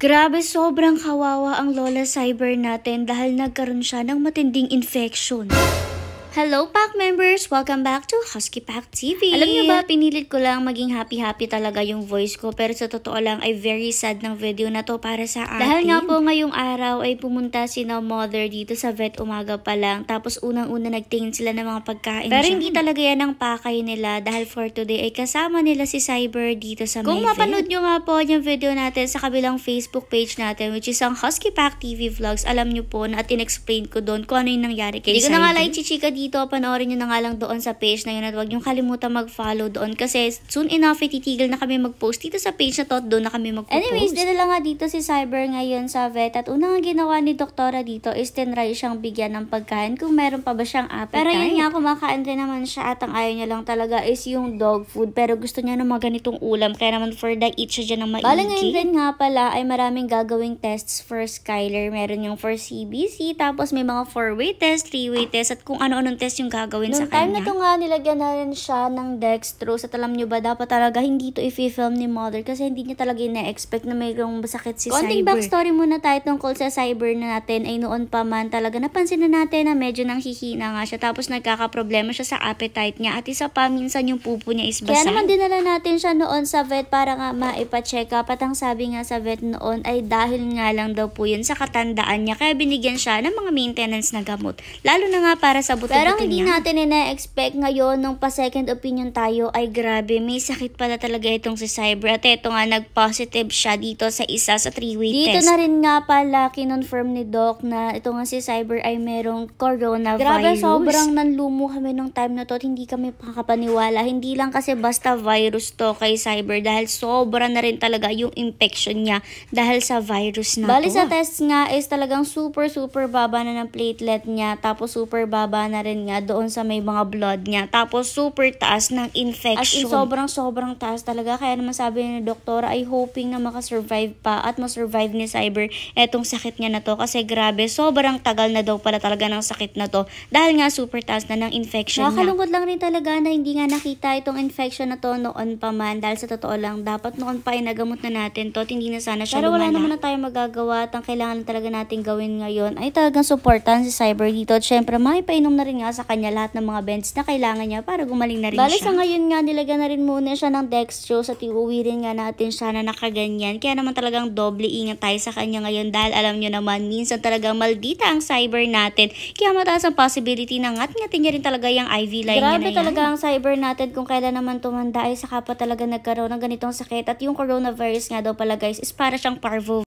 Grabe, sobrang kawawa ang Lola Cyber natin dahil nagkaroon siya ng matinding infection. Hello Pack members! Welcome back to Husky Pack TV! Alam niyo ba, pinilit ko lang maging happy-happy talaga yung voice ko, pero sa totoo lang ay very sad ng video na to para sa atin. Dahil nga po ngayong araw ay pumunta si na mother dito sa vet umaga pa lang, tapos unang-una nagtingin sila ng mga pagkain. Pero hindi talaga yan ang pakay nila dahil for today ay kasama nila si Cyber dito sa Kung mapanood nyo nga po yung video natin sa kabilang Facebook page natin, which is ang Husky Pack TV Vlogs, alam nyo po na at in-explain ko doon kung ano yung nangyari kay Cyber. Hindi ko na nga like chichika dito, panoorin nyo na nga lang doon sa page na yun at huwag nyo kalimutan mag-follow doon kasi soon enough titigil na kami mag-post dito sa page na to at doon na kami mag-post. Anyways, dinala nga dito si Cyber ngayon sa vet at unang ginawa ni doktora dito is tinry siyang bigyan ng pagkain kung meron pa ba siyang appetite. Pero yun nga, kumakain rin naman siya at ang ayaw niya lang talaga is yung dog food, pero gusto niya ng mga ganitong ulam kaya naman for the eat siya dyan ng maigi. Bale ngayon rin nga pala ay maraming gagawing tests for Skyler. Meron yung for CBC, tapos may mga 4-way test, 3-way test at kung ano-anong test yung gagawin sa kanya. Noong time na to nga, nilagyan na rin siya ng dextrose. At alam nyo ba, dapat talaga hindi to i-film ni mother kasi hindi niya talaga ina-expect na mayroong sakit si Cyber. Konting backstory muna tayo tungkol sa Cyber na natin ay noon pa man talaga napansin na natin na medyo nang hihina nga siya, tapos nagkakaproblema siya sa appetite niya at isa pa minsan yung pupo niya is basa. Kaya naman dinala natin siya noon sa vet para nga maipa-check up at ang sabi nga sa vet noon ay dahil nga lang daw po yun sa katandaan niya kaya binigyan siya ng mga maintenance na gamot. Lalo na nga para sa buto-buto niya. Pero hindi natin ina-expect ngayon nung pa-second opinion tayo ay grabe, may sakit pala talaga itong si Cyber at eto nga nag-positive siya dito sa isa sa 3-way test. Dito na rin nga pala kinonfirm ni Doc na ito nga si Cyber ay merong coronavirus. Grabe, sobrang nanlumo kami nung time na to at hindi kami makakapaniwala. Hindi lang kasi basta virus to kay Cyber dahil sobra na rin talaga yung infection niya dahil sa virus na Bali sa test nga is talagang super baba na ng platelet niya, tapos super baba na rin nga doon sa may mga blood niya, tapos super taas ng infection. As in sobrang taas talaga, kaya naman sabi ni doktora ay hoping na makasurvive pa at masurvive ni Cyber etong sakit niya na to kasi grabe, sobrang tagal na daw pala talaga ng sakit na to dahil nga super taas na ng infection niya. Nakakalungkot lang rin talaga na hindi nga nakita itong infection na to noon pa man dahil sa totoo lang dapat noon pa ay nagamot na natin to at hindi na sana siya lumala. Pero wala naman na tayo magagawa at ang kailangan talaga natin gawin ngayon ay talagang supportan si Cyber dito at syempre maipainom na rin nga sa kanya lahat ng mga beds na kailangan niya para gumaling na rin siya. Bali sa ngayon nga nilagyan na rin muna siya ng dextrose at iuwi rin nga natin siya na nakaganyan. Kaya naman talagang doble ingat tayo sa kanya ngayon dahil alam nyo naman minsan talagang maldita ang Cyber natin. Kaya mataas ang possibility na ngat-ngatin niya rin talaga yung IV line niya na yan. Grabe talaga ang Cyber natin kung kailan naman tumanda ay saka pa talaga nagkaroon ng ganitong sakit at yung coronavirus nga daw pala guys is para siyang parvo